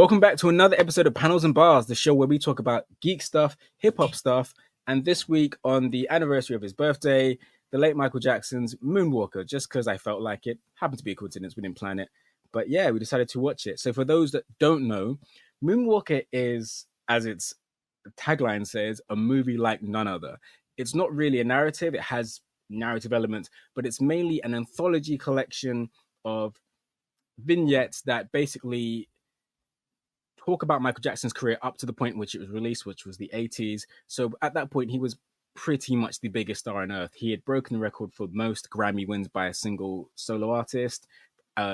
Welcome back to another episode of Panels and Bars, the show where we talk about geek stuff, hip hop stuff, and this week on the anniversary of his birthday, the late Michael Jackson's Moonwalker, just because I felt like it. Happened to be a coincidence, we didn't plan it. But yeah, we decided to watch it. So for those that don't know, Moonwalker is, as its tagline says, a movie like none other. It's not really a narrative, it has narrative elements, but it's mainly an anthology collection of vignettes that basically talk about Michael Jackson's career up to the point in which it was released, which was the 80s. So at that point, he was pretty much the biggest star on earth. He had broken the record for most Grammy wins by a single solo artist.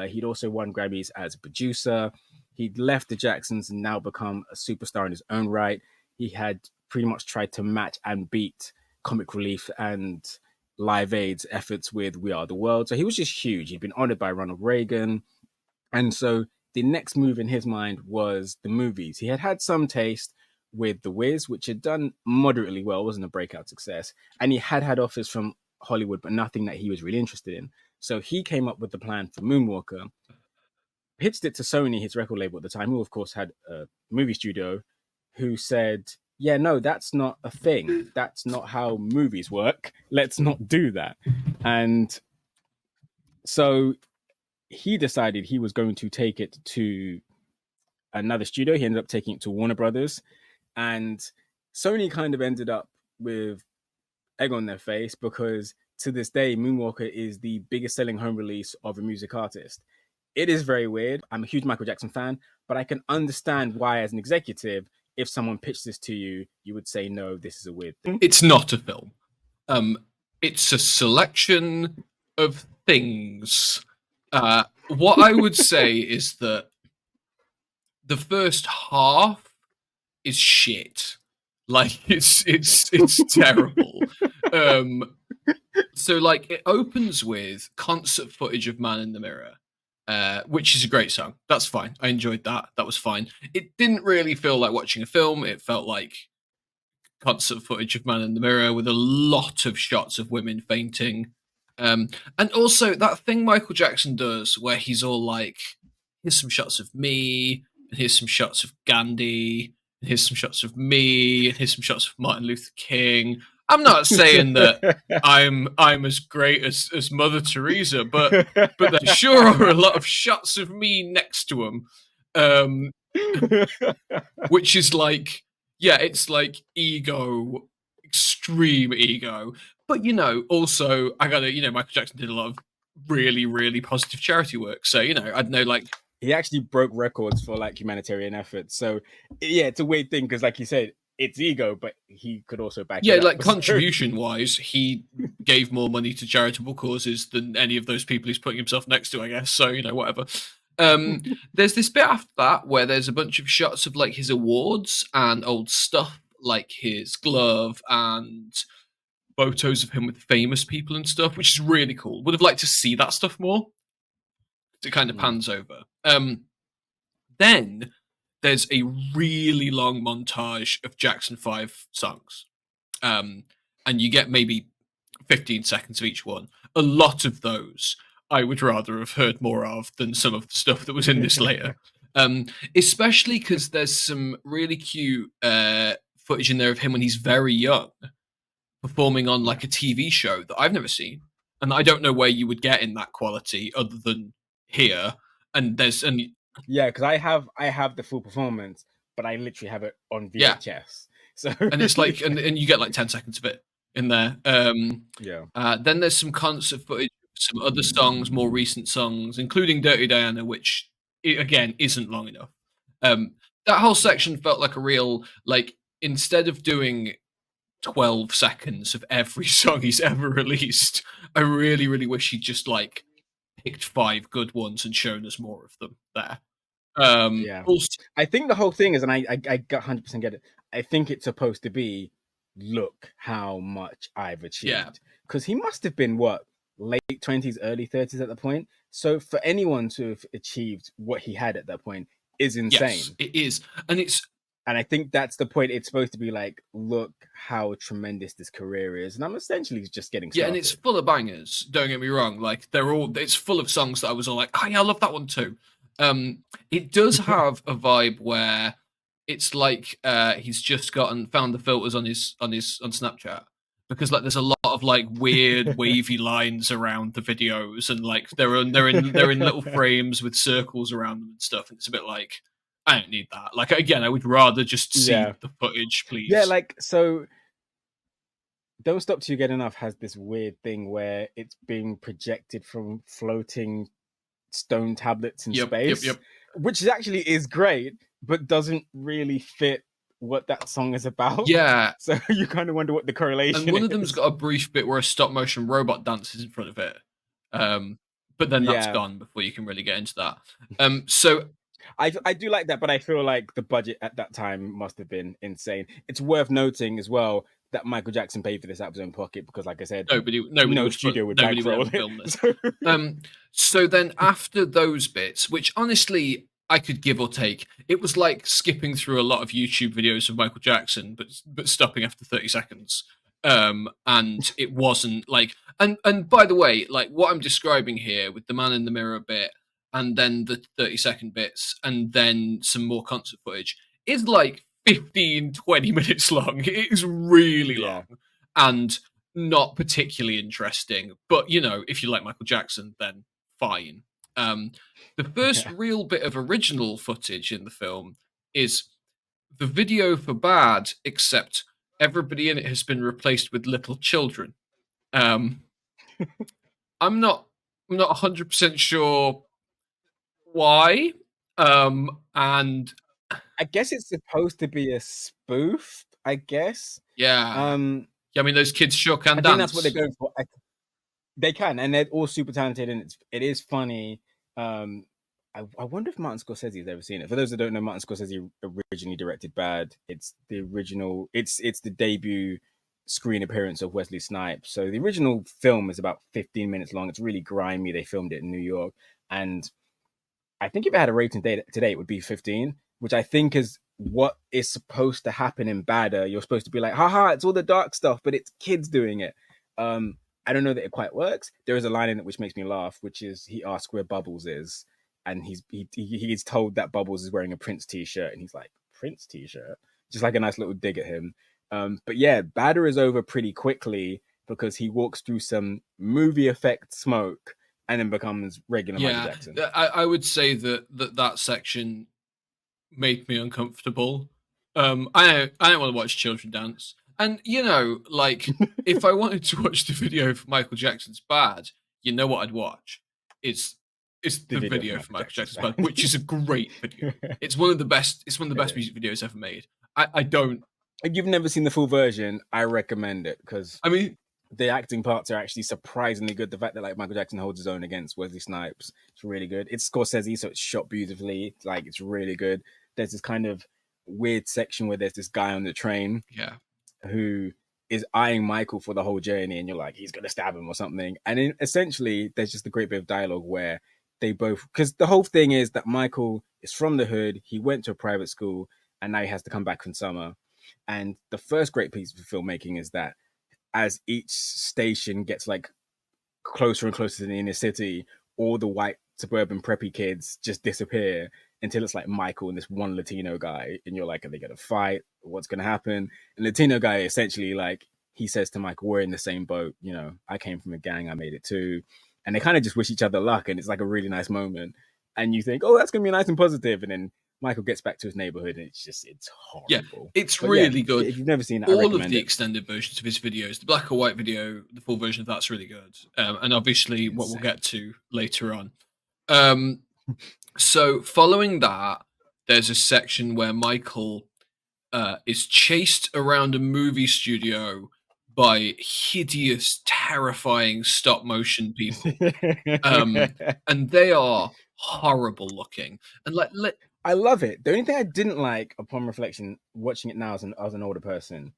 He'd also won Grammys as a producer. He'd left the Jacksons and now become a superstar in his own right. He had pretty much tried to match and beat Comic Relief and Live Aid's efforts with We Are the World. So he was just huge. He'd been honored by Ronald Reagan. And so the next move in his mind was the movies. He had had some taste with The Wiz, which had done moderately well, wasn't a breakout success. And he had had offers from Hollywood, but nothing that he was really interested in. So he came up with the plan for Moonwalker, pitched it to Sony, his record label at the time, who of course had a movie studio, who said, yeah, no, that's not a thing. That's not how movies work. Let's not do that. And so he decided he was going to take it to another studio. He ended up taking it to Warner Brothers. And Sony kind of ended up with egg on their face because to this day, Moonwalker is the biggest selling home release of a music artist. It is very weird. I'm a huge Michael Jackson fan, but I can understand why, as an executive, if someone pitched this to you, you would say, no, this is a weird thing. It's not a film. It's a selection of things. What I would say is that the first half is shit. Like it's terrible. So like it opens with concert footage of Man in the Mirror, which is a great song. That's fine. I enjoyed that. That was fine. It didn't really feel like watching a film. It felt like concert footage of Man in the Mirror with a lot of shots of women fainting. And also that thing Michael Jackson does where he's all like, here's some shots of me, and here's some shots of Gandhi, and here's some shots of me, and here's some shots of Martin Luther King. I'm not saying that I'm as great as Mother Teresa, but there sure are a lot of shots of me next to him, which is like, yeah, it's like ego, extreme ego. But, you know, also, I gotta, Michael Jackson did a lot of really, really positive charity work. So, I don't know, like... He actually broke records for, like, humanitarian efforts. So, yeah, it's a weird thing because, like you said, it's ego, but he could also back it up. Yeah, like, contribution-wise, he gave more money to charitable causes than any of those people he's putting himself next to, I guess. So, whatever. There's this bit after that where there's a bunch of shots of, like, his awards and old stuff, like his glove and photos of him with famous people and stuff, which is really cool. Would have liked to see that stuff more. It kind of pans over. Then there's a really long montage of Jackson 5 songs. And you get maybe 15 seconds of each one. A lot of those I would rather have heard more of than some of the stuff that was in this later. Especially because there's some really cute footage in there of him when he's very young, performing on like a TV show that I've never seen, and I don't know where you would get in that quality other than here. Yeah, because I have the full performance, but I literally have it on VHS. Yeah. So and it's like and you get like 10 seconds of it in there. Then there's some concert footage, some other songs, more recent songs, including Dirty Diana, which again isn't long enough. That whole section felt like a real, like, instead of doing 12 seconds of every song he's ever released, I really, really wish he'd just like picked 5 good ones and shown us more of them there. Also, I think the whole thing is, and I 100% get it, I think it's supposed to be, look how much I've achieved. Because he must have been, late 20s, early 30s at the point. So for anyone to have achieved what he had at that point is insane. Yes, it is. And I think that's the point. It's supposed to be like, look how tremendous this career is. And I'm essentially just getting started. Yeah, and it's full of bangers. Don't get me wrong. Like, it's full of songs that I was all like, oh yeah, I love that one too. It does have a vibe where it's like he's just found the filters on his on Snapchat, because like there's a lot of like weird wavy lines around the videos, and like they're in little frames with circles around them and stuff, and it's a bit like, I don't need that. Like, again, I would rather just see Yeah. the footage, Yeah, please. like, so Don't Stop Till You Get Enough has this weird thing where it's being projected from floating stone tablets in Yep. space, which actually is great, but doesn't really fit what that song is about. Yeah, So you kind of wonder what the and correlation one of them's is. got a brief bit where a stop motion robot dances in front of it. Um, but then that's Yeah, gone before you can really get into that. So I do like that, but I feel like the budget at that time must have been insane. It's worth noting as well that Michael Jackson paid for this out of his own pocket because, like I said, no studio would nobody would ever bankroll it. film this. So then after those bits, which honestly I could give or take, it was like skipping through a lot of YouTube videos of Michael Jackson, but stopping after 30 seconds. And it wasn't like, and by the way, like what I'm describing here with the man in the mirror bit, and then the 30-second bits, and then some more concert footage, is like 15-20 minutes long. It is really Yeah, long and not particularly interesting. But if you like Michael Jackson, then fine. Um, the first yeah. real bit of original footage in the film is the video for Bad, except everybody in it has been replaced with little children. Um, I'm not 100% sure why. And I guess it's supposed to be a spoof. I guess. yeah, Um, yeah. I mean, those kids sure can I think that's what they're dance. going for. They can, and they're all super talented, and it is funny. Um, I wonder if Martin Scorsese has ever seen it. For those that don't know, Martin Scorsese originally directed Bad. It's the original. It's the debut screen appearance of Wesley Snipes. So the original film is about 15 minutes long. It's really grimy. They filmed it in New York, and I think if it had a rating today, it would be 15, which I think is what is supposed to happen in Badder. You're supposed to be like, haha, it's all the dark stuff, but it's kids doing it. I don't know that it quite works. There is a line in it which makes me laugh, which is he asks where Bubbles is, and he's told that Bubbles is wearing a Prince t-shirt, and he's like, Prince t-shirt? Just like a nice little dig at him. But yeah, Badder is over pretty quickly because he walks through some movie effect smoke and then becomes regular Michael Yeah, Jackson. I would say that section made me uncomfortable. I don't want to watch children dance, and like if I wanted to watch the video for Michael Jackson's Bad, you know what I'd watch? It's it's The the video for video for Michael Michael Jackson's Jackson's Bad, band. which is a great video. It's one of the best. It's one of the It best is. music videos ever made. I don't. If you've never seen the full version, I recommend it because I mean, the acting parts are actually surprisingly good. The fact that like Michael Jackson holds his own against Wesley Snipes, it's really good. It's Scorsese, so it's shot beautifully. Like it's really good. There's this kind of weird section where there's this guy on the train yeah, who is eyeing Michael for the whole journey, and you're like, he's gonna stab him or something. And then essentially, there's just a great bit of dialogue where they both, because the whole thing is that Michael is from the hood, he went to a private school, and now he has to come back in summer. And the first great piece of filmmaking is that as each station gets like closer and closer to the inner city, all the white suburban preppy kids just disappear until it's like Michael and this one Latino guy, and you're like, are they gonna fight? What's gonna happen? And Latino guy essentially like he says to Michael, we're in the same boat. I came from a gang, I made it too, and they kind of just wish each other luck, and it's like a really nice moment. And you think, oh, that's gonna be nice and positive, and then Michael gets back to his neighborhood, and it's yeah, horrible. it's But yeah, really good. if you've never seen it, I All of recommend the it. extended versions of his videos, the black or white video, the full version of that's really good, and obviously what we'll Insane. get to later on. Um, so following that, there's a section where Michael is chased around a movie studio by hideous, terrifying stop motion people, um, and they are horrible looking. And like, I love it. The only thing I didn't like upon reflection, watching it now as an older person,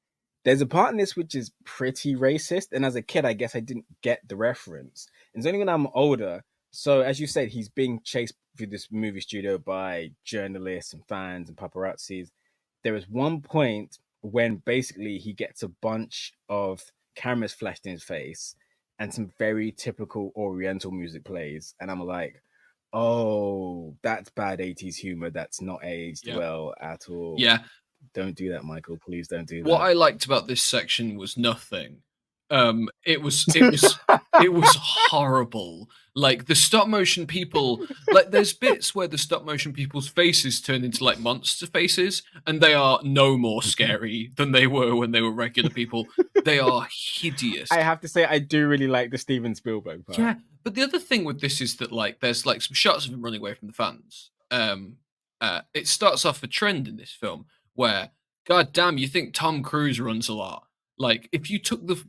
there's a part in this which is pretty racist. And as a kid, I guess I didn't get the reference. And it's only when I'm older. So, as you said, he's being chased through this movie studio by journalists and fans and paparazzis. There is one point when basically he gets a bunch of cameras flashed in his face and some very typical Oriental music plays. And I'm like, Oh, that's bad 80s humor. That's not aged Yeah, well at all. yeah. Don't do that, Michael. Please don't do What that. I liked about this section was nothing. It was horrible. Like the stop motion people, like there's bits where the stop motion people's faces turn into like monster faces, and they are no more scary than they were when they were regular people. They are hideous. I have to say, I do really like the Steven Spielberg part. Yeah, but the other thing with this is that like there's like some shots of him running away from the fans. It starts off a trend in this film where, god damn, you think Tom Cruise runs a lot. Like if you took the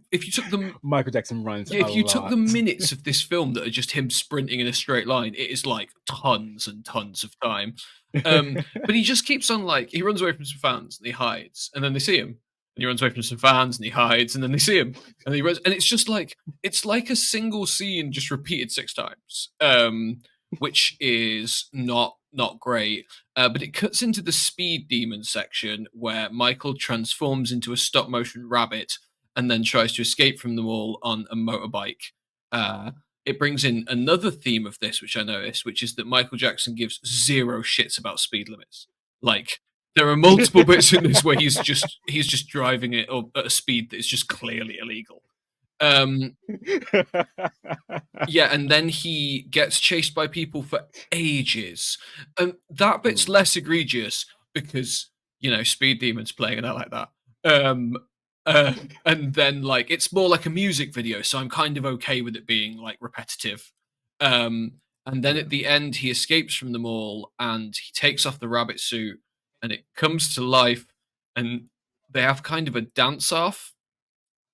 Michael Jackson runs yeah, a if you took the lot. minutes of this film that are just him sprinting in a straight line, it is like tons and tons of time. But he just keeps on like he runs away from some fans and he hides, and then they see him. And he runs away from some fans and he hides, and then they see him, and he runs, and it's just like it's like a single scene just repeated 6 times, which is not great. But it cuts into the speed demon section where Michael transforms into a stop motion rabbit and then tries to escape from them all on a motorbike. It brings in another theme of this, which I noticed, which is that Michael Jackson gives zero shits about speed limits. Like there are multiple bits in this where he's just driving it up at a speed that is just clearly illegal. Um, yeah, and then he gets chased by people for ages. And that bit's Mm, less egregious because, Speed Demon's playing it out like that. Um uh and then like it's more like a music video, so I'm kind of okay with it being like repetitive. And then yeah. at the end he escapes from them all and he takes off the rabbit suit and it comes to life and they have kind of a dance off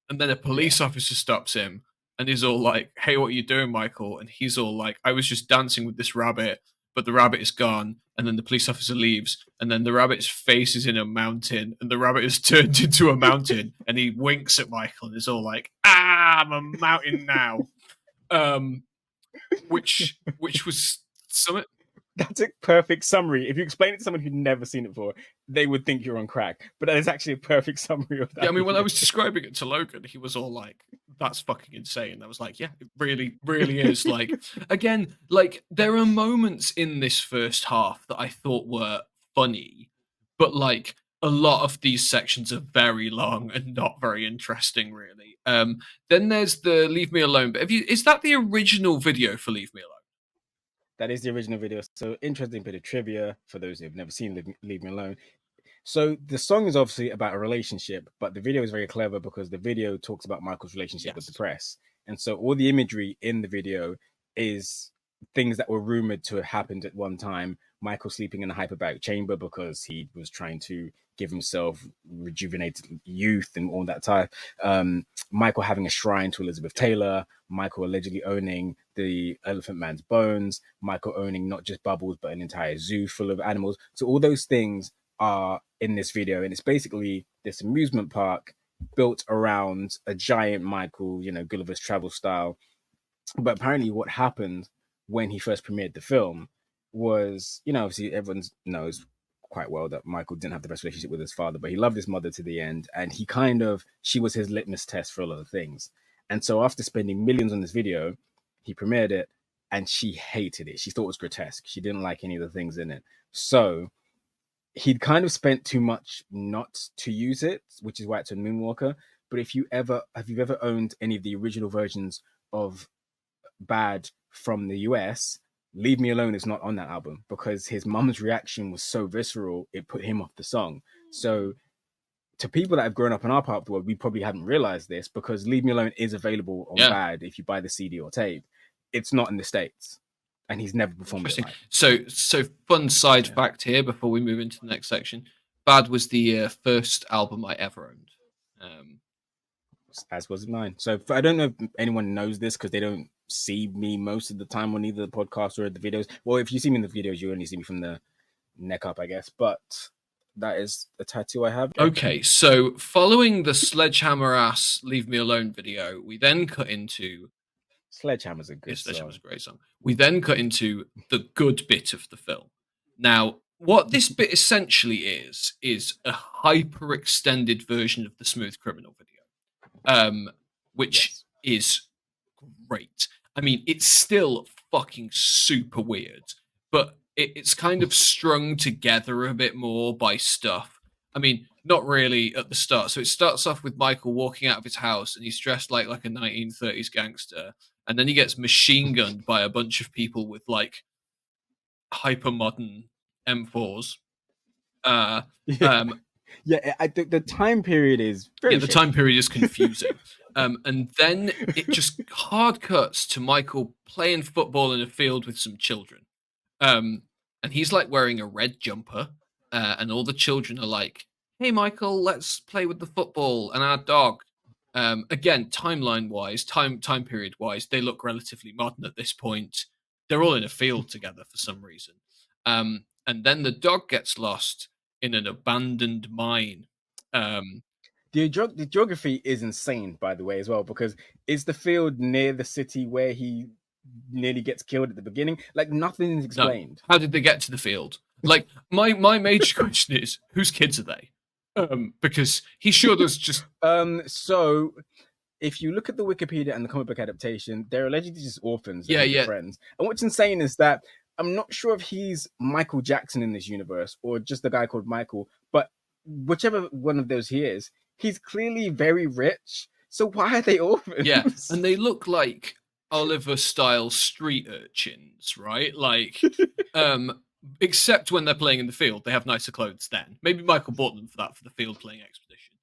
and then a Yeah. police officer stops him and is all like, "Hey, what are you doing, Michael?" And he's all like, "I was just dancing with this rabbit, but the rabbit is gone." And then the police officer leaves, and then the rabbit's face is in a mountain, and the rabbit is turned into a mountain, and he winks at Michael and is all like, "Ah, I'm a mountain now." Um, which was something. That's a perfect summary. If you explain it to someone who'd never seen it before, they would think you're on crack. But that is actually a perfect summary of Yeah, I that mean, when I video. was describing it to Logan, he was all like, "That's fucking insane." I was like, "Yeah, it really, really is." Like, again, like there are moments in this first half that I thought were funny, but like a lot of these sections are very long and not very interesting, really. Then there's the "Leave Me Alone." But is that the original video for "Leave Me Alone"? That is the original video. So interesting bit of trivia for those who've never seen Leave Me Alone. So the song is obviously about a relationship, but the video is very clever because the video talks about Michael's relationship with the Yes. press. And so all the imagery in the video is things that were rumored to have happened at one time. Michael sleeping in a hyperbaric chamber because he was trying to give himself rejuvenated youth and all that type. Michael having a shrine to Elizabeth Yep. Taylor. Michael allegedly owning the Elephant Man's bones. Michael owning not just Bubbles but an entire zoo full of animals. So all those things are in this video, and it's basically this amusement park built around a giant Michael, Gulliver's Travel style. But apparently, what happened when he first premiered the film was, obviously everyone knows quite well that Michael didn't have the best relationship with his father, but he loved his mother to the end, and she was his litmus test for a lot of things. And so after spending millions on this video, he premiered it, and she hated it. She thought it was grotesque. She didn't like any of the things in it. So he'd kind of spent too much not to use it, which is why it's a Moonwalker. But if you ever owned any of the original versions of Bad from the US, Leave Me Alone is not on that album because his mum's reaction was so visceral, it put him off the song. So to people that have grown up in our part of the world, we probably haven't realized this because Leave Me Alone is available on Yeah. Bad if you buy the CD or tape. It's not in the States, and he's never performed it Interesting. live. So fun side Yeah. fact here before we move into the next section. Bad was the first album I ever owned. Um, As was mine. So I don't know if anyone knows this because they don't see me most of the time on either the podcast or the videos. Well, if you see me in the videos, you only see me from the neck up, I guess. But that is a tattoo I have. Yeah. okay, so following the Sledgehammer ass "Leave Me Alone" video, we then cut into Sledgehammer's a good yes, Sledgehammer's song. a great song. We then cut into the good bit of the film. Now, what this bit essentially is a hyper extended version of the Smooth Criminal video, which Yes. is great. I mean, it's still fucking super weird, but it's kind of strung together a bit more by stuff. I mean, not really at the start. So it starts off with Michael walking out of his house and he's dressed like a 1930s gangster, and then he gets machine gunned by a bunch of people with like hyper modern M4s. Uh, Yeah, um, yeah. I think the time period is yeah, very the time shaky. period is confusing. And then it just hard cuts to Michael playing football in a field with some children. Um, and he's like wearing a red jumper, and all the children are like, "Hey, Michael, let's play with the football and our dog." Again, timeline wise, time period wise, they look relatively modern at this point. They're all in a field together for some reason. And then the dog gets lost in an abandoned mine. Um, The geography is insane, by the way, as well, because is the field near the city where he nearly gets killed at the beginning? Like nothing is no, explained. how did they get to the field? Like my major question is, whose kids are they? Because he sure does just So if you look at the Wikipedia and the comic book adaptation, they're allegedly just orphans and yeah, they're just yeah. friends. And what's insane is that I'm not sure if he's Michael Jackson in this universe or just the guy called Michael, but whichever one of those he is, he's clearly very rich. So why are they Yeah, orphans? and they look like Oliver style street urchins, right? Like, except when they're playing in the field, they have nicer clothes then. Maybe Michael bought them for that for the field playing expedition.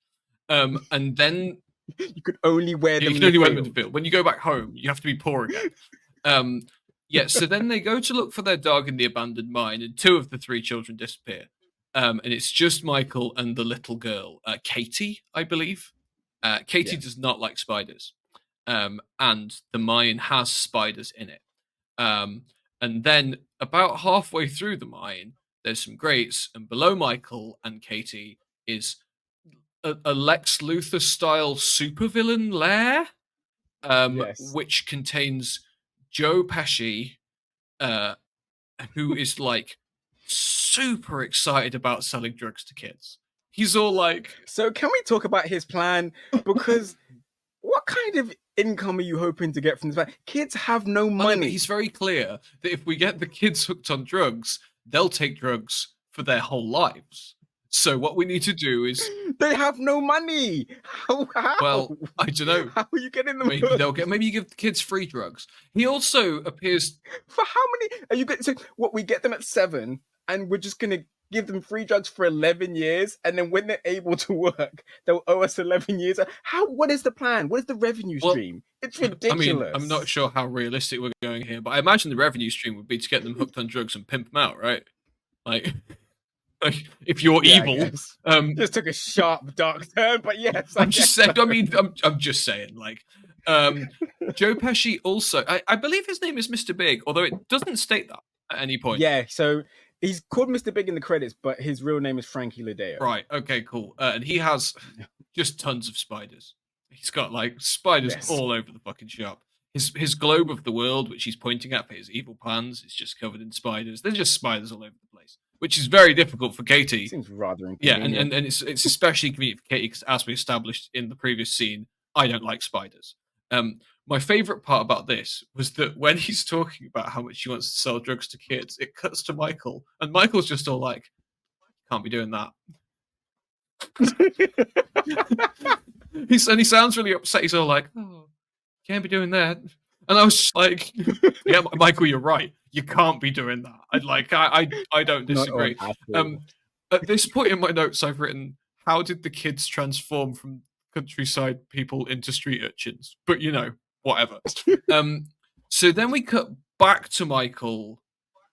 And then You could only wear yeah, you them can in the only wear them in the field. field. When you go back home, you have to be poor again. Um, yeah, so then they go to look for their dog in the abandoned mine, and two of the three children disappear. And it's just Michael and the little girl, Katie, I believe. Katie Yeah. does not like spiders, and the mine has spiders in it. Um, and then about halfway through the mine, there's some grates, and below Michael and Katie is a Lex Luthor style supervillain lair, Yes. which contains Joe Pesci, uh, who is like super excited about selling drugs to kids. He's all like, So can we talk about his plan? Because what kind of income are you hoping to get from this plan? Kids have no I know, but he's money. very clear that if we get the kids hooked on drugs, they'll take drugs for their whole lives. So what we need to do is, They have no money. How? well, I don't know. How are you getting them Maybe they'll hooked? get. Maybe you give the kids free drugs. He also appears. For how many are you getting? So what, we get them at 7, and we're just gonna give them free drugs for 11 years, and then when they're able to work, they'll owe us 11 years. How? What is the plan? What is the revenue Well, stream? It's I mean, I'm not ridiculous. sure how realistic we're going here, but I imagine the revenue stream would be to get them hooked on drugs and pimp them out, right? Like, like if you're Yeah, I evil. guess. Um, Just took a sharp, dark turn, but yes, I I'm just guess saying. so. I mean, I'm just saying. Like, um, Joe Pesci also. I believe his name is Mr. Big, although it doesn't state that at any point. Yeah, so he's called Mr. Big in the credits, but his real name is Frankie Ladeo. Right. Okay. Cool. And he has just tons of spiders. He's got like spiders Yes. all over the fucking shop. His globe of the world, which he's pointing at for his evil plans, is just covered in spiders. There's just spiders all over the place, which is very difficult for Katie. Seems rather Yeah, inconvenient. and it's especially convenient for Katie because, as we established in the previous scene, I don't like spiders. My favorite part about this was that when he's talking about how much he wants to sell drugs to kids, it cuts to Michael, and Michael's just all like, "Can't be doing that." And he sounds really upset. He's all like, "Oh, can't be doing that." And I was just like, "Yeah, Michael, you're right. You can't be doing that." I don't Not on disagree. at all. Um, at this point in my notes, I've written, "How did the kids transform from countryside people into street urchins?" But whatever. Um, so then we cut back to Michael.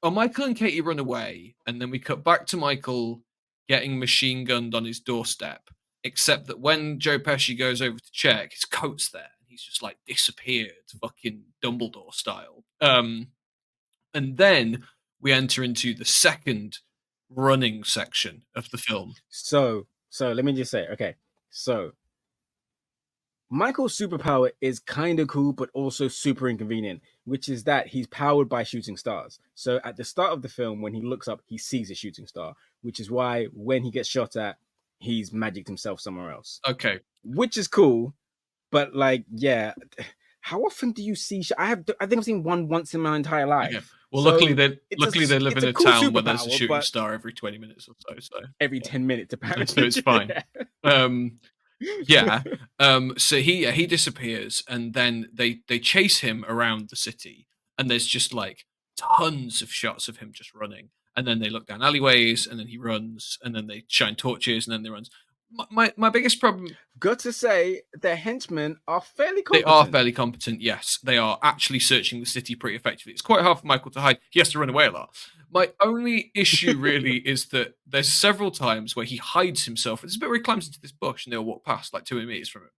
Oh, Michael and Katie run away, and then we cut back to Michael getting machine gunned on his doorstep. Except that when Joe Pesci goes over to check, his coat's there. He's just like disappeared, fucking Dumbledore style. And then we enter into the second running section of the film. So let me just say, okay. So Michael's superpower is kind of cool, but also super inconvenient, which is that he's powered by shooting stars. So at the start of the film, when he looks up, he sees a shooting star, which is why when he gets shot at, he's magicked himself somewhere else, Okay. which is cool. But like, yeah, how often do you see? I think I've seen one once in my entire Okay. life. Well, luckily So they luckily they live it's in a a cool town where there's a superpower, shooting but star every 20 minutes or so. So every yeah, 10 minutes so it's apparently. fine. Um, yeah. So he disappears, and then they chase him around the city, and there's just like tons of shots of him just running, and then they look down alleyways, and then he runs, and then they shine torches, and then they runs. My biggest problem. Got to say, their henchmen are fairly They are competent. fairly competent, yes. They are actually searching the city pretty effectively. It's quite hard for Michael to hide. He has to run away a lot. My only issue really is that there's several times where he hides himself. There's a bit where he climbs into this bush and they'll walk past like 200 meters from him.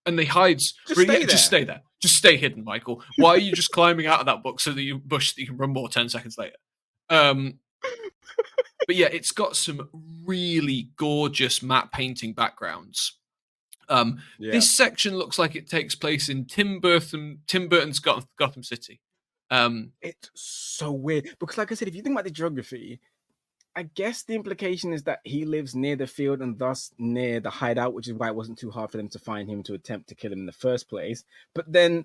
And he hides. Just Really, yeah, stay just there. stay there. Just stay hidden, Michael. Why are you just climbing out of that bush so that you can run more 10 seconds later? But yeah, it's got some really gorgeous matte painting backgrounds. Yeah. This section looks like it takes place in Tim Burton's Gotham City. It's so weird because, like I said, if you think about the geography, I guess the implication is that he lives near the field and thus near the hideout, which is why it wasn't too hard for them to find him to attempt to kill him in the first place. But then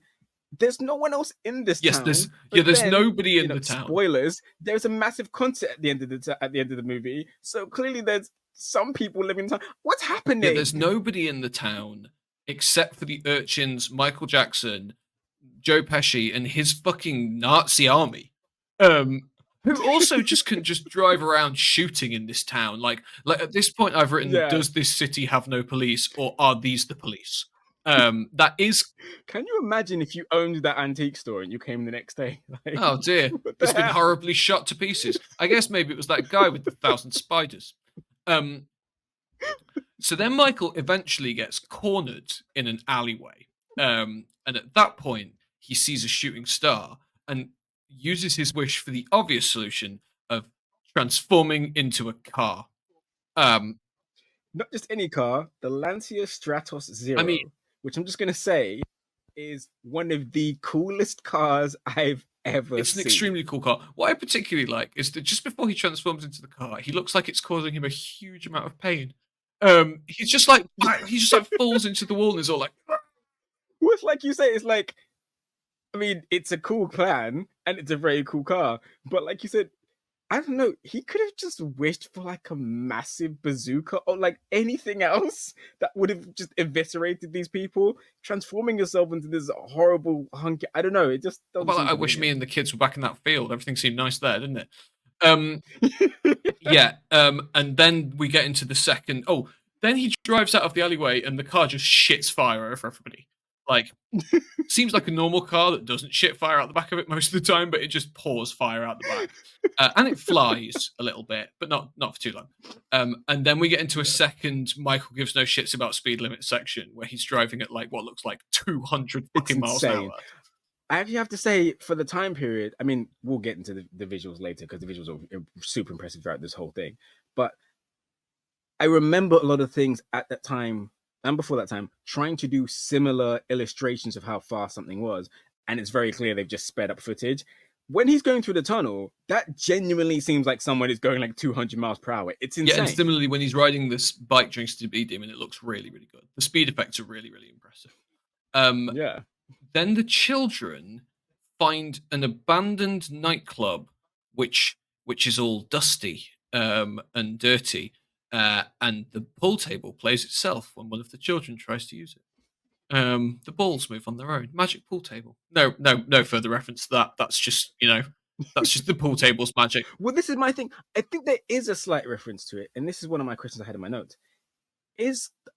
there's no one else in this Yes, town. there's Then, nobody in the town. spoilers. There's a massive concert at the end of the movie. So clearly, there's some people living in town. What's happening? Yeah, there's nobody in the town except for the urchins, Michael Jackson, Joe Pesci, and his fucking Nazi army. Who also just can just drive around shooting in this town. Like at this point, I've written, Yeah. does this city have no police, or are these the police? That is. Can you imagine if you owned that antique store and you came the next day? Like, Oh dear, it's been horribly shot to pieces. I guess maybe it was that guy with the 1,000 spiders. So then Michael eventually gets cornered in an alleyway. And at that point, he sees a shooting star and uses his wish for the obvious solution of transforming into a car. Not just any car, the Lancia Stratos Zero, which I'm just going to say is one of the coolest cars I've ever seen. It's an extremely cool car. What I particularly like is that just before he transforms into the car, he looks like it's causing him a huge amount of pain. He's just like falls into the wall and is all like. Well, it's like you say, it's like, I mean, it's a cool plan and it's a very cool car, but like you said, I don't know, he could have just wished for like a massive bazooka or like anything else that would have just eviscerated these people. Transforming yourself into this horrible hunky, I don't know, it just doesn't. Well, I wish me and the kids were back in that field. Everything seemed nice there, didn't it? Yeah. And then we get into the second. Oh, then he drives out of the alleyway and the car just shits fire over everybody. Like, seems like a normal car that doesn't shit fire out the back of it most of the time, but it just pours fire out the back. And it flies a little bit, but not for too long. And then we get into a second Michael gives no shits about speed limit section where he's driving at like what looks like 200 fucking miles an hour. I actually have to say, for the time period, I mean, we'll get into the visuals later because the visuals are super impressive throughout this whole thing. But I remember a lot of things at that time and before that time trying to do similar illustrations of how fast something was. And it's very clear they've just sped up footage. When he's going through the tunnel, that genuinely seems like someone is going like 200 miles per hour. It's insane. Yeah, and similarly, when he's riding this bike during Speed Demon, it looks really, really good. The speed effects are really, really impressive. Yeah. Then the children find an abandoned nightclub, which is all dusty and dirty, and the pool table plays itself when one of the children tries to use it. The balls move on their own. Magic pool table. No further reference to that. That's just that's just the pool table's magic. Well, this is my thing. I think there is a slight reference to it, and this is one of my questions I had in my notes.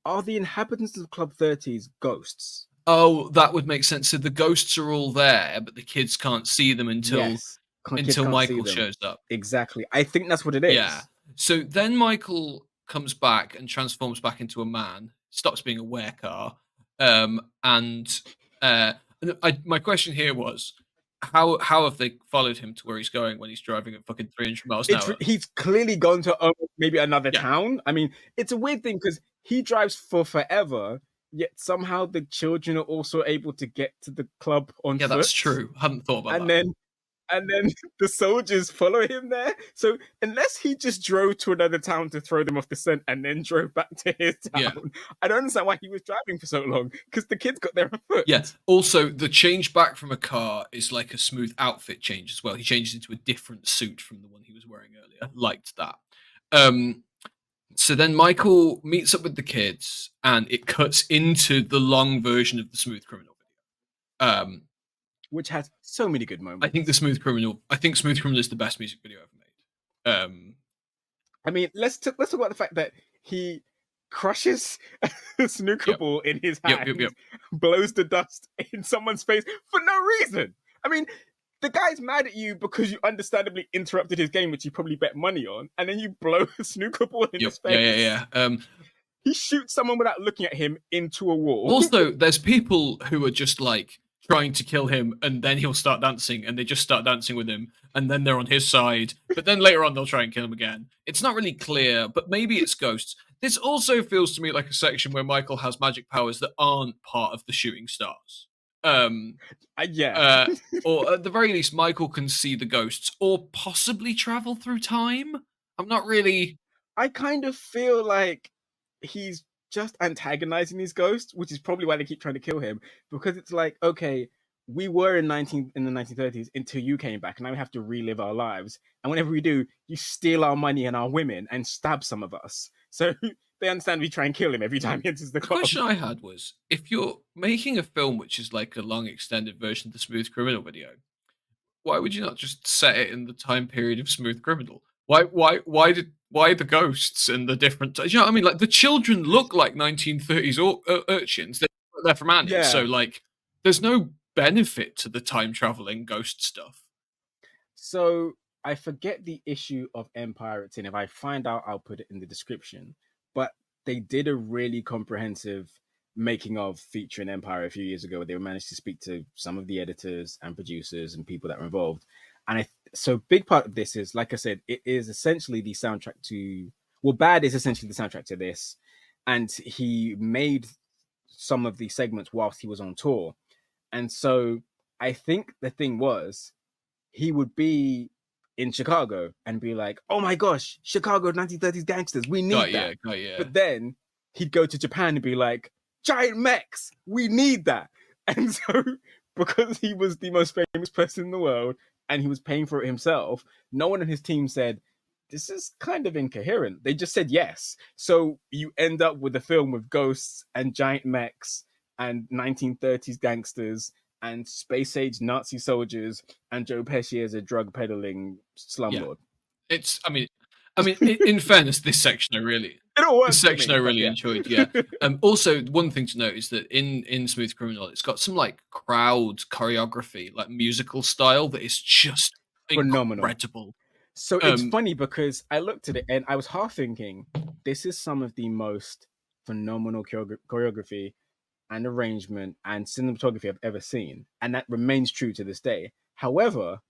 Are the inhabitants of Club 30s ghosts? Oh, that would make sense. So the ghosts are all there, but the kids can't see them until Michael shows up. Exactly. I think that's what it is. Yeah. So then Michael comes back and transforms back into a man, stops being a werecar. My question here was, how have they followed him to where he's going when he's driving at fucking 300 miles an hour? He's clearly gone to maybe another town. I mean, it's a weird thing because he drives for forever, yet somehow the children are also able to get to the club on foot. Yeah, that's true. I hadn't thought about that. and then the soldiers follow him there. So unless he just drove to another town to throw them off the scent and then drove back to his Yeah. town, I don't understand why he was driving for so long because the kids got there on foot. Yeah. Also, the change back from a car is like a smooth outfit change as well. He changes into a different suit from the one he was wearing earlier. Liked that. So then Michael meets up with the kids, and it cuts into the long version of the Smooth Criminal video. Which has so many good moments. I think Smooth Criminal is the best music video ever made. I mean, let's talk about the fact that he crushes a snooker ball in his hand, blows the dust in someone's face for no reason. I mean, the guy's mad at you because you understandably interrupted his game, which you probably bet money on, and then you blow a snooker ball in his face. Yeah. He shoots someone without looking at him into a wall. Also, there's people who are just like trying to kill him, and then he'll start dancing, and they just start dancing with him, and then they're on his side, but then later on they'll try and kill him again. It's not really clear, but maybe it's ghosts. This also feels to me like a section where Michael has magic powers that aren't part of the shooting stars. Yeah. Or at the very least, Michael can see the ghosts, or possibly travel through time. I'm not really... I kind of feel like he's just antagonizing these ghosts, which is probably why they keep trying to kill him, because it's like, okay, we were in the 1930s until you came back, and now we have to relive our lives, and whenever we do, you steal our money and our women and stab some of us. So they understand we try and kill him every time he enters the club. The question I had was, if you're making a film which is like a long extended version of the Smooth Criminal video, why would you not just set it in the time period of Smooth Criminal? Why the ghosts and the different... You know what I mean? Like, the children look like 1930s urchins. They're from Annie, so like, there's no benefit to the time traveling ghost stuff. So I forget the issue of Empire it's in. If I find out, I'll put it in the description. But they did a really comprehensive making of featuring Empire a few years ago, where they managed to speak to some of the editors and producers and people that were involved. And so big part of this is, like I said, it is essentially the soundtrack to... Well, Bad is essentially the soundtrack to this. And he made some of the segments whilst he was on tour. And so I think the thing was, he would be in Chicago and be like, oh my gosh, Chicago 1930s gangsters, we need that. Yeah. But then he'd go to Japan and be like, giant mechs, we need that. And so because he was the most famous person in the world and he was paying for it himself, no one on his team said, this is kind of incoherent. They just said yes. So you end up with a film with ghosts and giant mechs and 1930s gangsters and space-age Nazi soldiers and Joe Pesci as a drug-peddling slumlord. It's, I mean, in fairness, this section I really enjoyed. Yeah. Also, one thing to note is that in Smooth Criminal, it's got some like crowd choreography, like musical style, that is just phenomenal, incredible. So it's funny because I looked at it and I was half thinking, this is some of the most phenomenal choreography and arrangement and cinematography I've ever seen, and that remains true to this day. However,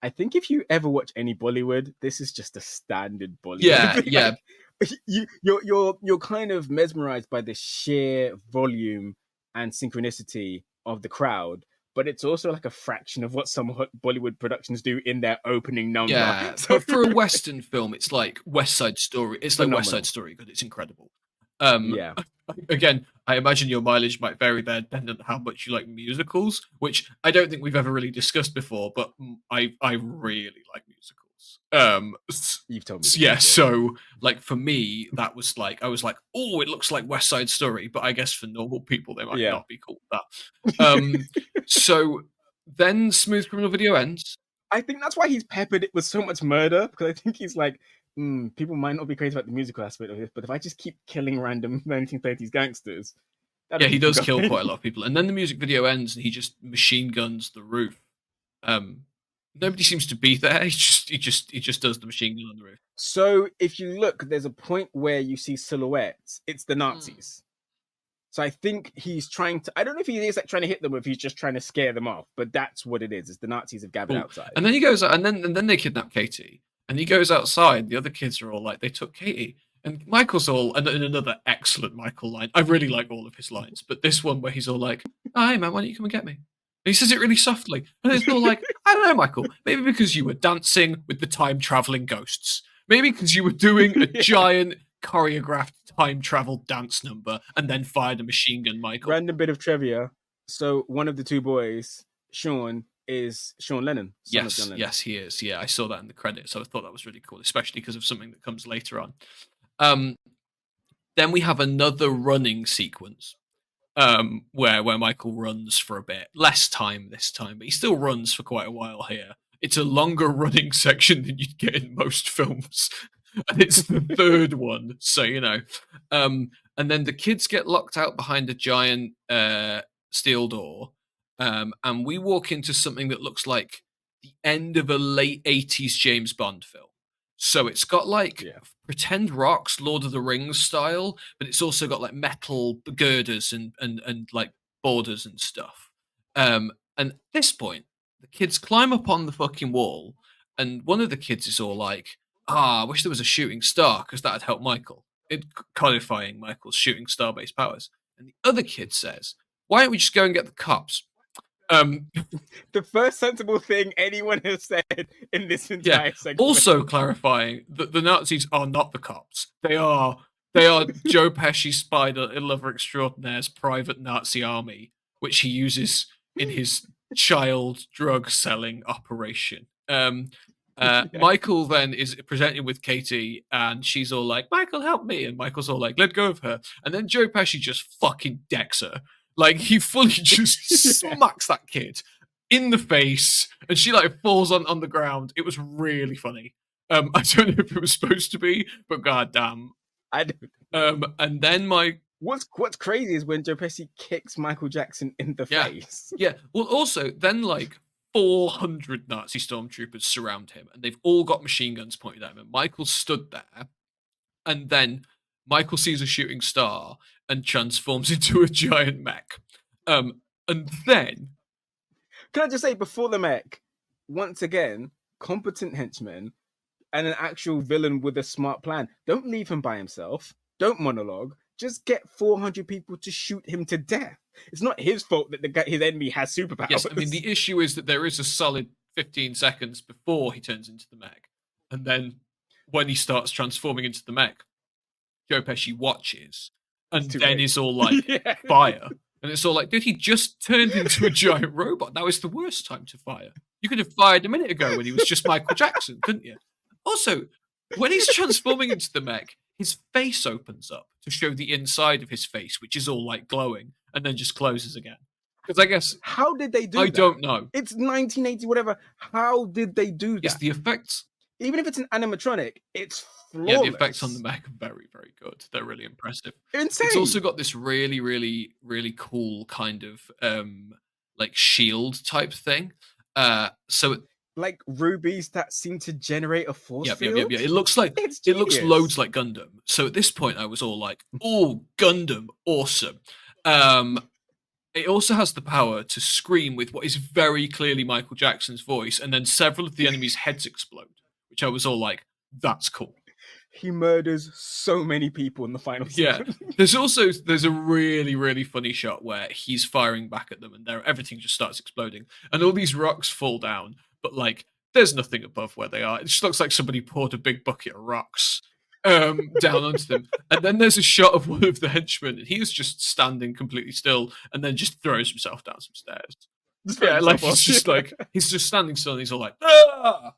I think if you ever watch any Bollywood, this is just a standard Bollywood. Yeah. You're kind of mesmerized by the sheer volume and synchronicity of the crowd, but it's also like a fraction of what some Bollywood productions do in their opening number. Yeah, so for a Western film, it's like West Side Story. It's like West Side Story, because it's incredible. Yeah. Again, I imagine your mileage might vary there depending on how much you like musicals, which I don't think we've ever really discussed before, but I really like musicals. You've told me. Yeah, so like for me, that was like, I was like, oh, it looks like West Side Story, but I guess for normal people, they might not be called that. So then Smooth Criminal video ends. I think that's why he's peppered it with so much murder, because I think he's like, people might not be crazy about the musical aspect of this, but if I just keep killing random 1930s gangsters... Yeah, he does kill quite a lot of people. And then the music video ends and he just machine guns the roof. Nobody seems to be there. He just does the machine gun on the roof. So if you look, there's a point where you see silhouettes. It's the Nazis. So I think he's trying to... I don't know if he is like trying to hit them or if he's just trying to scare them off, but that's what it is. It's the Nazis have gathered outside. And then he goes out, and then they kidnap Katie. And he goes outside. The other kids are all like, they took Katie. And Michael's all... And another excellent Michael line. I really like all of his lines. But this one where he's all like, oh, hey, man, why don't you come and get me? he says it really softly. And it's all like, I don't know, Michael, maybe because you were dancing with the time traveling ghosts. Maybe because you were doing a Yeah. giant choreographed time travel dance number and then fired a machine gun, Michael. Random bit of trivia. So one of the two boys, Sean, is Sean Lennon, son of John Yes, Lennon. yes, he is. Yeah, I saw that in the credits. So I thought that was really cool, especially because of something that comes later on. Um, then we have another running sequence where Michael runs for a bit, less time this time, but he still runs for quite a while here. It's a longer running section than you'd get in most films, and it's the third one, so you know. And then the kids get locked out behind a giant steel door, and we walk into something that looks like the end of a late '80s James Bond film. So it's got like Yeah. pretend rocks, Lord of the Rings style, but it's also got like metal girders and like borders and stuff. And at this point, the kids climb up on the fucking wall, and one of the kids is all like, "Ah, I wish there was a shooting star because that'd help Michael." It codifying Michael's shooting star based powers. And the other kid says, "Why don't we just go and get the cops?" Um, The first sensible thing anyone has said in this Yeah. entire segment. Also clarifying that the Nazis are not the cops. They are Joe Pesci Spider Lover Extraordinaire's private Nazi army, which he uses in his child drug selling operation. Yeah. Michael then is presented with Katie, and she's all like, "Michael, help me!" And Michael's all like, "Let go of her." And then Joe Pesci just fucking decks her. Like he fully just Yeah. smacks that kid in the face, and she like falls on the ground. It was really funny. I don't know if it was supposed to be, but goddamn. I don't. And then my What's crazy is when Joe Pesci kicks Michael Jackson in the Yeah. face. Yeah. Well, also, then like 400 Nazi stormtroopers surround him, and they've all got machine guns pointed at him. And Michael stood there, and then Michael sees a shooting star and transforms into a giant mech. And then Can I just say, before the mech, once again, competent henchmen and an actual villain with a smart plan. Don't leave him by himself. Don't monologue. Just get 400 people to shoot him to death. It's not his fault that his enemy has superpowers. Yes, I mean, the issue is that there is a solid 15 seconds before he turns into the mech. And then when he starts transforming into the mech, Joe Pesci watches and then is all like, Yeah. fire. And it's all like, dude, he just turned into a giant robot. Now is the worst time to fire. You could have fired a minute ago when he was just Michael Jackson, couldn't you? Also, when he's transforming into the mech, his face opens up to show the inside of his face, which is all like glowing, and then just closes again. Because I guess How did they do I that? don't know. It's 1980, whatever. How did they do that? It's the effects. Even if it's an animatronic, it's flawless. Yeah, the effects on the mech are very, very good. They're really impressive. Insane. It's also got this really, really, really cool kind of like shield type thing. So like rubies that seem to generate a force field. Yeah. It looks like it looks loads like Gundam. So at this point, I was all like, "Oh, Gundam, awesome!" It also has the power to scream with what is very clearly Michael Jackson's voice, and then several of the enemies' heads explode, which I was all like, "That's cool." He murders so many people in the final Yeah. sequence. There's a really, really funny shot where he's firing back at them and everything just starts exploding. And all these rocks fall down, but like there's nothing above where they are. It just looks like somebody poured a big bucket of rocks down onto them. And then there's a shot of one of the henchmen, and he is just standing completely still and then just throws himself down some stairs. Yeah, like he's just standing still and he's all like, "Ah!"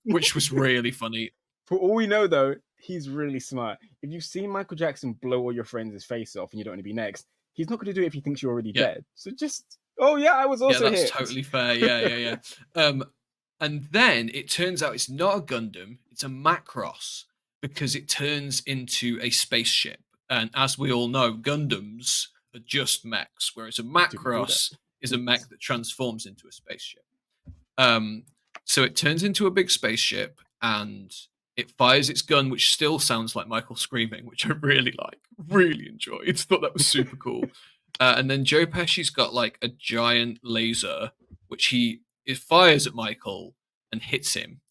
Which was really funny. For all we know, though, he's really smart. If you've seen Michael Jackson blow all your friends' face off and you don't want to be next, he's not going to do it if he thinks you're already dead. So just, oh yeah, I was also that's hit. Totally fair. Yeah. And then it turns out it's not a Gundam; it's a Macross because it turns into a spaceship. And as we all know, Gundams are just mechs, whereas a Macross is a mech that transforms into a spaceship. So it turns into a big spaceship and it fires its gun, which still sounds like Michael screaming, which I really enjoyed. Thought that was super cool. And then Joe Pesci's got like a giant laser, which it fires at Michael and hits him.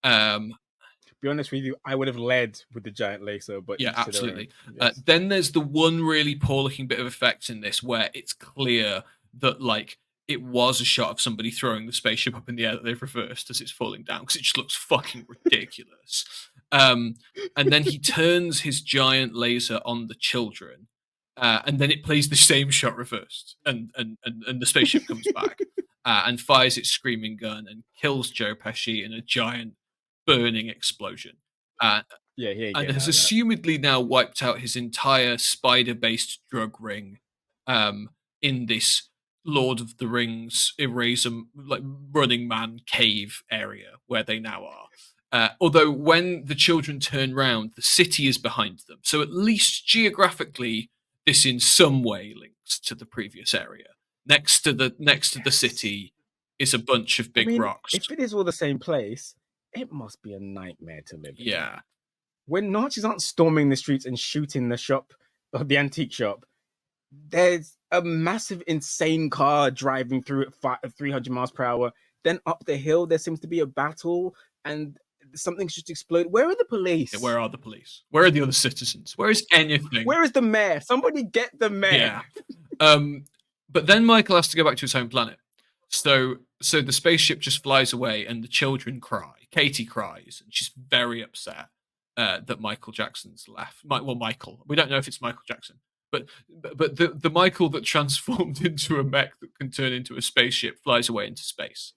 Be honest with you, I would have led with the giant laser, but yeah, absolutely. Yes. Then there's the one really poor looking bit of effects in this where it's clear that like it was a shot of somebody throwing the spaceship up in the air that they've reversed as it's falling down because it just looks fucking ridiculous. Um, and then he turns his giant laser on the children, and then it plays the same shot reversed, and the spaceship comes back and fires its screaming gun and kills Joe Pesci in a giant burning explosion. Uh, Yeah, he ain't and getting has out of that. assumedly now wiped out his entire spider-based drug ring in this Lord of the Rings eraser like Running Man cave area where they now are. Although when the children turn round, the city is behind them, so at least geographically, this in some way links to the previous area. Next to the Yes. city is a bunch of I big mean, rocks. if it is all the same place, it must be a nightmare to live in Yeah, there. When Nazis aren't storming the streets and shooting the shop, or the antique shop, there's a massive, insane car driving through at 300 miles per hour. Then up the hill, there seems to be a battle, and something's just exploded. Where are the police? where are the police? Where are the other citizens? Where is anything? Where is the mayor? Somebody get the mayor. Yeah. Um, but then Michael has to go back to his home planet. So the spaceship just flies away, and the children cry. Katie cries, and she's very upset that Michael Jackson's left. Well, Michael. We don't know if it's Michael Jackson, but the Michael that transformed into a mech that can turn into a spaceship flies away into space.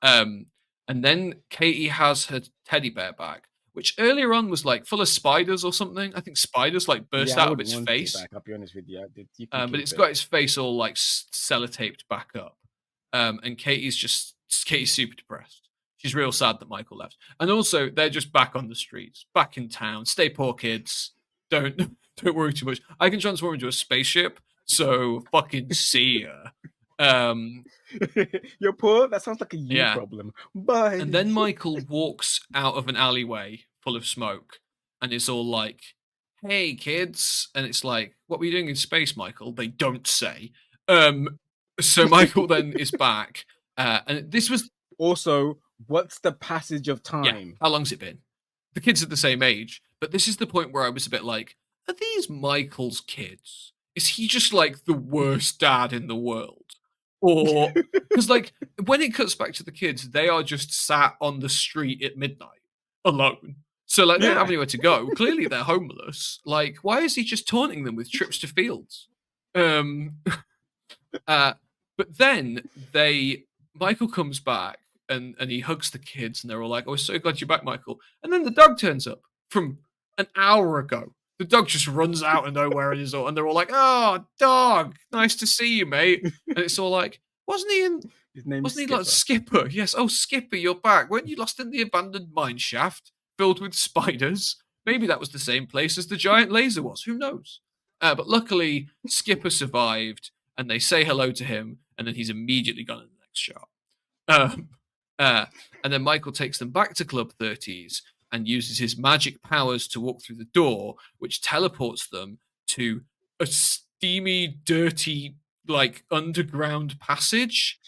Um, and then Katie has her teddy bear back, which earlier on was like full of spiders or something. I think spiders like burst Yeah, I out of wouldn't its want it face. back. I'll be honest with you. You can But keep it's it. got its face all like sellotaped back up. And Katie's super depressed. She's real sad that Michael left. And also, they're just back on the streets, back in town. Stay poor, kids. Don't don't worry too much. I can transform into a spaceship, so fucking see ya. You're poor? That sounds like a you Yeah. problem. Bye. And then Michael walks out of an alleyway full of smoke, and it's all like, "Hey, kids!" And it's like, "What were you doing in space, Michael?" They don't say. So Michael then is back, and this was Also, what's the passage of yeah. time? How long's it been? The kids are the same age, but this is the point where I was a bit like, "Are these Michael's kids? Is he just like the worst dad in the world?" Or because like when it cuts back to the kids, they are just sat on the street at midnight alone. So like they don't have Yeah. anywhere to go. Clearly they're homeless. Like, why is he just taunting them with trips to fields? Um uh but then they Michael comes back and he hugs the kids and they're all like, "Oh, we're so glad you're back, Michael." And then the dog turns up from an hour ago. The dog just runs out of nowhere and they're all like, "Oh, dog, nice to see you, mate." And it's all like, His name's wasn't he like Skipper. Skipper? Yes. Oh, Skipper, you're back. Weren't you lost in the abandoned mine shaft filled with spiders? Maybe that was the same place as the giant laser was. Who knows? But luckily, Skipper survived, and they say hello to him, and then he's immediately gone in the next shot. Um, uh, and then Michael takes them back to Club 30s and uses his magic powers to walk through the door, which teleports them to a steamy, dirty, like underground passage.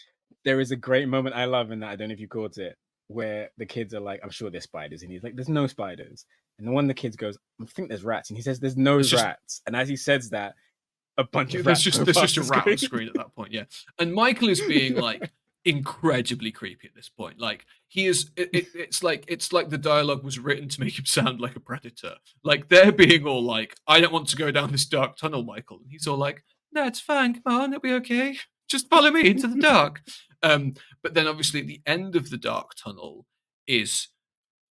There is a great moment I love in that. I don't know if you caught it, where the kids are like, "I'm sure there's spiders," and he's like, "There's no spiders." And then one of the kids goes, "I think there's rats," and he says, "There's no It's just rats." And as he says that, a bunch of there's rats just go there's past just a the rat on screen. screen at that point, yeah. And Michael is being like incredibly creepy at this point. Like he is, it's like the dialogue was written to make him sound like a predator. Like they're being all like, "I don't want to go down this dark tunnel, Michael," and he's all like, "No, it's fine. Come on, it'll be okay. Just follow me into the dark." But then obviously at the end of the dark tunnel is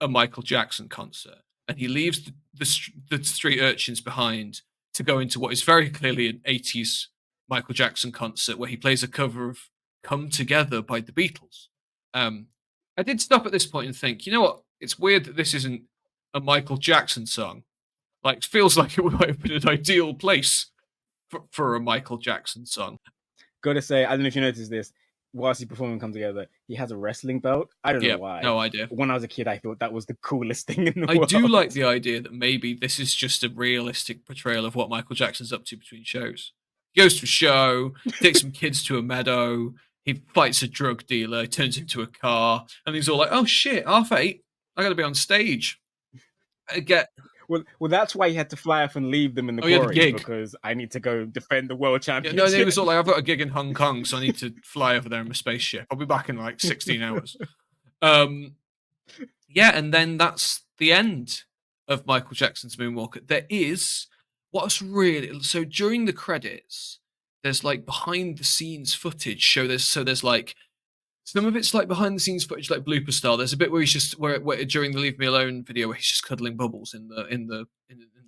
a Michael Jackson concert, and he leaves the street urchins behind to go into what is very clearly an 80s Michael Jackson concert where he plays a cover of "Come Together" by the Beatles. Um, I did stop at this point and think, you know what? It's weird that this isn't a Michael Jackson song. Like, it feels like it might have been an ideal place for a Michael Jackson song. Gotta say, I don't know if you noticed this. Whilst he's performing "Come Together," he has a wrestling belt. I don't know Yeah, why. no idea. But when I was a kid, I thought that was the coolest thing in the I world. do like the idea that maybe this is just a realistic portrayal of what Michael Jackson's up to between shows. He goes to a show, takes some kids to a meadow, he fights a drug dealer, turns into a car, and he's all like, "Oh shit, 8:30, I gotta be on stage." I get Well, that's why he had to fly off and leave them in the Oh, he had a quarry gig. because I need to go defend the world Yeah, no, he championship. was all like, I've got a gig in Hong Kong, so I need to fly over there in my spaceship. I'll be back in like 16 hours. Um, yeah, and then that's the end of Michael Jackson's Moonwalker. There is what's really so during the credits, there's like behind the scenes footage. There's like some of it's like behind the scenes footage, like blooper style. There's a bit where he's just where during the Leave Me Alone video where he's just cuddling bubbles in the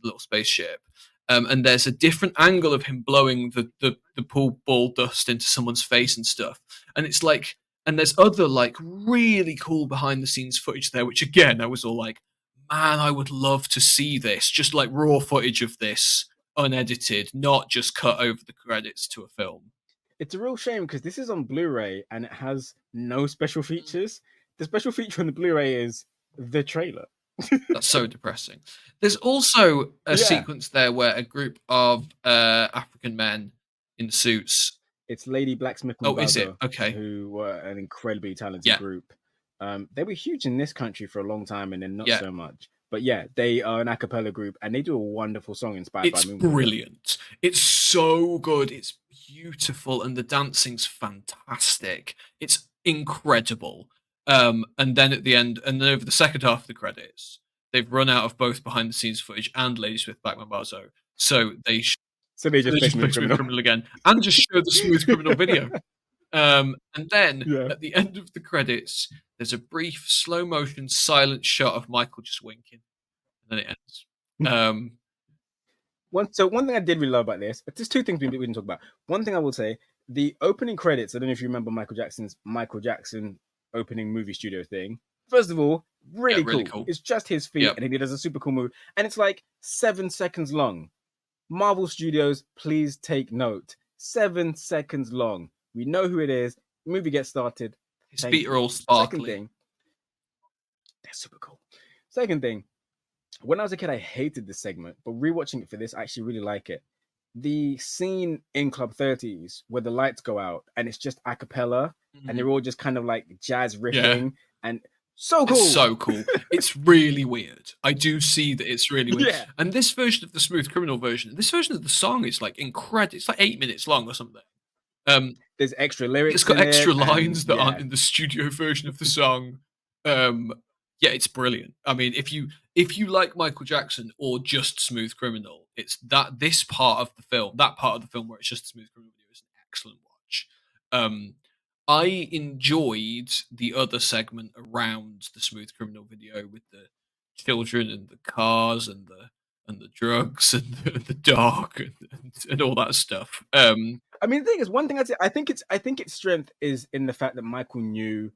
little spaceship. And there's a different angle of him blowing the pool ball dust into someone's face and stuff. And it's like, and there's other like really cool behind the scenes footage there, which again I was all like, man, I would love to see this, just like raw footage of this, unedited, not just cut over the credits to a film. It's a real shame because this is on Blu-ray and it has no special features. The special feature on the Blu-ray is the trailer. That's so depressing. There's also a Yeah, sequence there where a group of African men in suits. it's Lady Blacksmith and Oh, is it? Bugger, Okay. who were an incredibly talented Yeah. group. They were huge in this country for a long time and then not Yeah. so much. But yeah, they are an a cappella group and they do a wonderful song inspired by It's Moonwalker. brilliant. It's so good. It's beautiful, and the dancing's fantastic. It's incredible. And then at the end, and then over the second half of the credits, they've run out of both behind the scenes footage and Lady Smith Backman Barzo. So So they just they play just play Smooth Smooth Criminal. Criminal again and just show the Smooth Criminal video. And then Yeah. at the end of the credits, there's a brief slow motion silent shot of Michael just winking, and then it ends. One thing I did really love about this, but there's two things we didn't talk about. One thing I will say, the opening credits, I don't know if you remember Michael Jackson opening movie studio thing. First of all, really, really cool. cool. It's just his feet, Yep. and he does a super cool move, and it's like 7 seconds long. Marvel Studios, please take note. 7 seconds long. We know who it is. Movie gets started. His Thank feet you. are all Second sparkly. thing, they're super cool. Second thing, when I was a kid, I hated this segment, but rewatching it for this, I actually really like it. The scene in Club 30s where the lights go out and it's just a cappella and they're all just kind of like jazz riffing and so cool. It's so cool. It's really weird. I do see that it's really weird. Yeah. And this version of the Smooth Criminal version, this version of the song is like incredible. It's like 8 minutes long or something. There's extra lyrics. It's got in extra it, lines and, that yeah. aren't in the studio version of the song. Yeah, it's brilliant. I mean, if you like Michael Jackson or just Smooth Criminal, it's this part of the film, that part of the film where it's just a Smooth Criminal video, is an excellent watch. I enjoyed the other segment around the Smooth Criminal video with the children and the cars and the drugs and the dog and all that stuff. I mean, the thing is, one thing I'd say, I think its strength is in the fact that Michael knew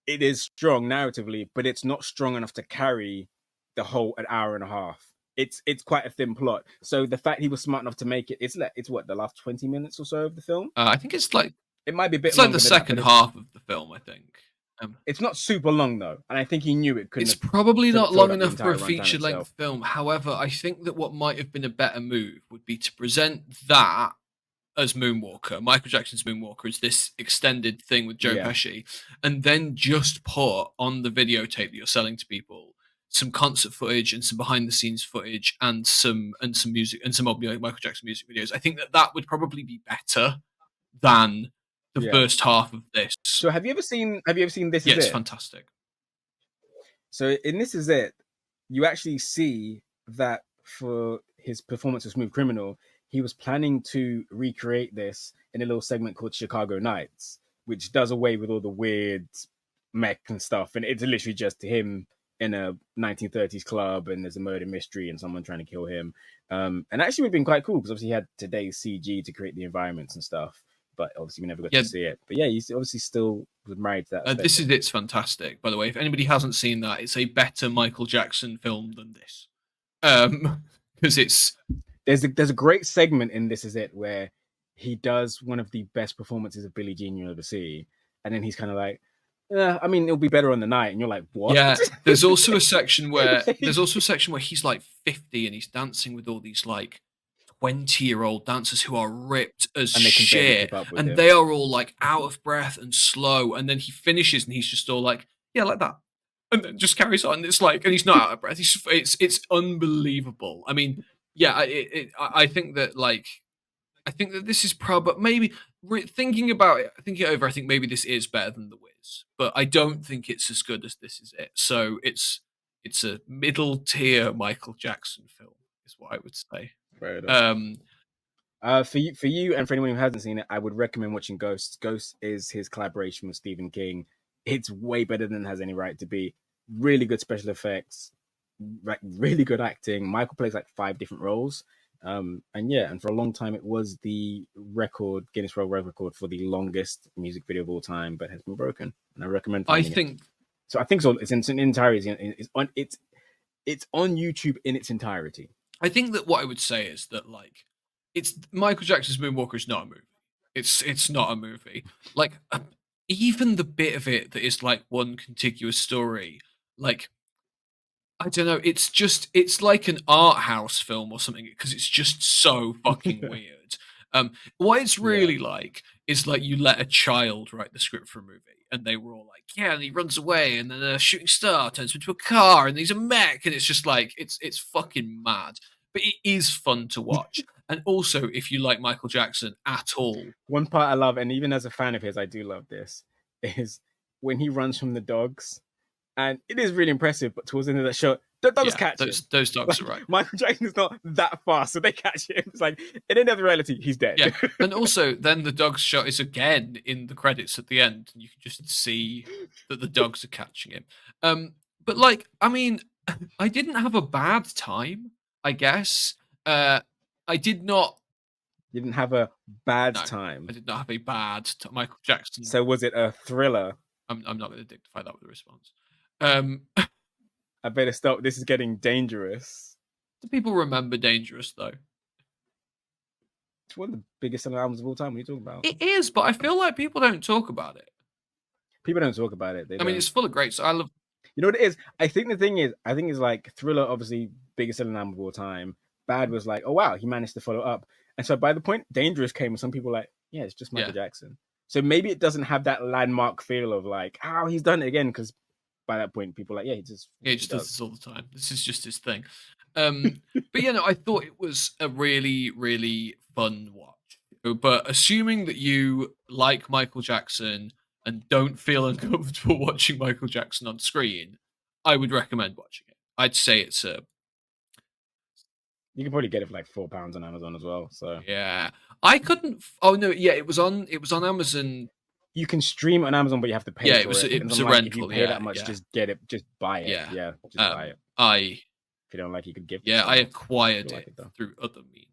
it is strong narratively, but it's not strong enough to carry the whole an hour and a half. It's quite a thin plot. So the fact he was smart enough to make it, it's what, the last 20 minutes or so of the film? I think it's like It might be a bit it's like longer the than that, second but half of the film, I think. it's not super long though, and I think he knew it couldn't. It's probably could have not filled long up the enough for a entire runtime feature length itself. film. However, I think that what might have been a better move would be to present that as Moonwalker. Michael Jackson's Moonwalker is this extended thing with Joe Yeah. Pesci, and then just put on the videotape that you're selling to people some concert footage and some behind the scenes footage and some music and some Michael Jackson music videos. I think that would probably be better than the Yeah. first half of this. So have you ever seen This Yeah, Is it's It? fantastic. So in This Is It, you actually see that for his performance of Smooth Criminal, he was planning to recreate this in a little segment called Chicago Nights, which does away with all the weird mech and stuff. And it's literally just him in a 1930s club and there's a murder mystery and someone trying to kill him. And actually would have been quite cool because obviously he had today's CG to create the environments and stuff. But obviously we never got to see it. But yeah, he's obviously still was married to that. This is It's fantastic, by the way. If anybody hasn't seen that, it's a better Michael Jackson film than this. Because it's there's a great segment in This Is It where he does one of the best performances of Billie Jean you'll ever see, and then he's kind of like, I mean, it'll be better on the night, and you're like, what? Yeah, there's also a section where he's like 50 and he's dancing with all these like 20-year-old dancers who are ripped as And they can barely shit, keep up with and him. they are all like out of breath and slow, and then he finishes and he's just all like, yeah, like that. and then just carries on. It's like, and he's not out of breath. It's unbelievable. I mean, yeah, I think that like I think that this is probably maybe thinking about it, thinking it over. I think maybe this is better than The Wiz, but I don't think it's as good as This Is It. So it's a middle tier Michael Jackson film, is what I would say. Fair enough. Um, For you, and for anyone who hasn't seen it, I would recommend watching Ghosts. Ghosts is his collaboration with Stephen King. It's way better than it has any right to be. Really good special effects, like really good acting. Michael plays like 5 different roles. And for a long time it was the Guinness World Record for the longest music video of all time, but has been broken. And I recommend I finding it. think So I think so. It's in entirety. It's on YouTube in its entirety. I think that what I would say is that like it's Michael Jackson's Moonwalker is not a movie. It's not a movie. Like even the bit of it that is like one contiguous story, like I don't know. It's like an art house film or something because it's just so fucking weird. What it's really like is like you let a child write the script for a movie, and they were all like, "Yeah," and he runs away, and then a shooting star turns into a car, and he's a mech, and it's just like it's fucking mad. But it is fun to watch, and also if you like Michael Jackson at all, One part I love, and even as a fan of his, I do love this, is when he runs from the dogs. And it is really impressive, but towards the end of that shot, the dogs catch him. Those dogs are right. Michael Jackson is not that fast, so they catch him. It's like, in any other reality, he's dead. Yeah, and also then the dog's shot is again in the credits at the end, and you can just see that the dogs are catching him. But like, I mean, I didn't have a bad time, I guess. I did not. You didn't have a bad time. I did not have a bad Michael Jackson. So was it a thriller? I'm not going to dignify that with a response. I better stop. This is getting dangerous. Do people remember Dangerous though? It's one of the biggest selling albums of all time. What are you talking about? It is, but I feel like people don't talk about it. People don't talk about it. I mean, it's full of great. So I love. You know what it is? I think it's like Thriller, obviously biggest selling album of all time. Bad was like, oh wow, he managed to follow up. And so by the point Dangerous came, some people were like, yeah, it's just Michael Jackson. So maybe it doesn't have that landmark feel of like, oh, he's done it again, because by that point, people are like, yeah, he just does this all the time. This is just his thing. But yeah, no, I thought it was a really, really fun watch. But assuming that you like Michael Jackson and don't feel uncomfortable watching Michael Jackson on screen, I would recommend watching it. I'd say it's a. You can probably get it for like £4 on Amazon as well. So yeah, I couldn't. Oh no, yeah, it was on Amazon. You can stream it on Amazon, but you have to pay. Yeah, it was a rental. If you pay that much, just get it, just buy it. Yeah, just buy it. If you don't like it, you could give it. Yeah, I acquired it through other means.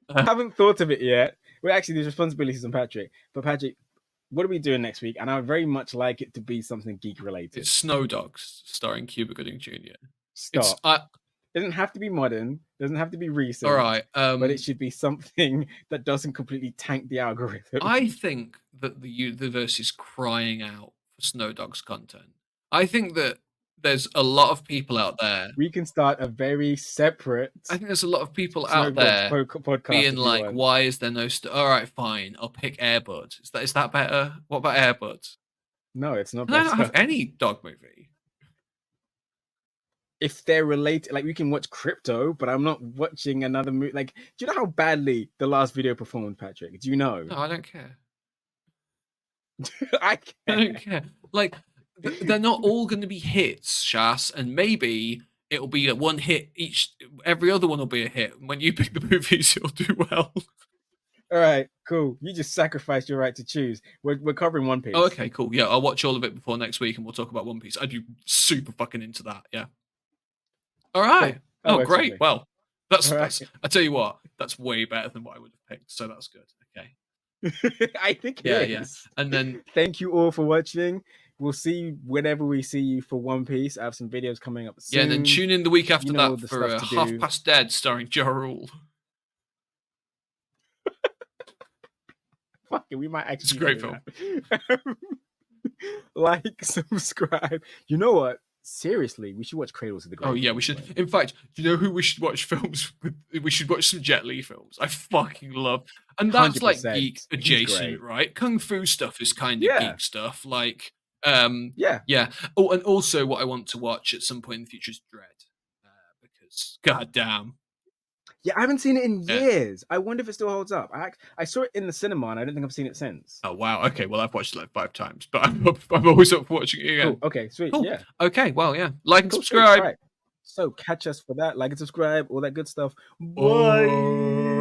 I haven't thought of it yet. Well, actually, there's responsibilities on Patrick. But Patrick, what are we doing next week? And I would very much like it to be something geek related. It's Snow Dogs, starring Cuba Gooding Jr. Stop. It doesn't have to be modern. It doesn't have to be recent. All right. But it should be something that doesn't completely tank the algorithm. I think that the universe is crying out for Snow Dogs content. I think that there's a lot of people out there. We can start a very separate. I think there's a lot of people out there podcast being like, why is there no all right, fine. I'll pick Air Bud. Is that better? What about Air Bud? No, it's not better. I don't have any dog movie. If they're related, like we can watch Crypto, but I'm not watching another movie. Like, do you know how badly the last video performed, Patrick? Do you know? No, I don't care. I don't care. Like, they're not all going to be hits, Shas, and maybe it'll be a one hit each. Every other one will be a hit. When you pick the movies, it'll do well. All right, cool. You just sacrificed your right to choose. We're covering One Piece. Oh, okay, cool. Yeah, I'll watch all of it before next week, and we'll talk about One Piece. I'd be super fucking into that. Yeah. All right. Oh, great. Well, that's I tell you what, that's way better than what I would have picked. So that's good. Okay. I think it is. Yeah. And then thank you all for watching. We'll see you whenever we see you for One Piece. I have some videos coming up soon. Yeah, and then tune in the week after that for Half Past Dead starring Ja Rule. Fuck it, we might actually. It's a great film. Like, subscribe. You know what? Seriously, we should watch Cradles of the Grave. Oh yeah, we should. In fact, do you know who we should watch films with? We should watch some Jet Li films. I fucking love, and that's like geek adjacent, right? Kung fu stuff is kind of geek stuff. Like Yeah. Yeah. Oh, and also what I want to watch at some point in the future is Dread, because goddamn, Yeah, I haven't seen it in yeah. years. I wonder if it still holds up. I saw it in the cinema and I don't think I've seen it since. Oh wow. Okay. Well, I've watched it like 5 times, but I'm always up for watching it Cool. again. Okay, sweet. Cool. Yeah. Okay. Well, yeah. Like and Cool, sweet. All subscribe. right. So catch us for that. Like and subscribe, all that good stuff. Bye. Oh.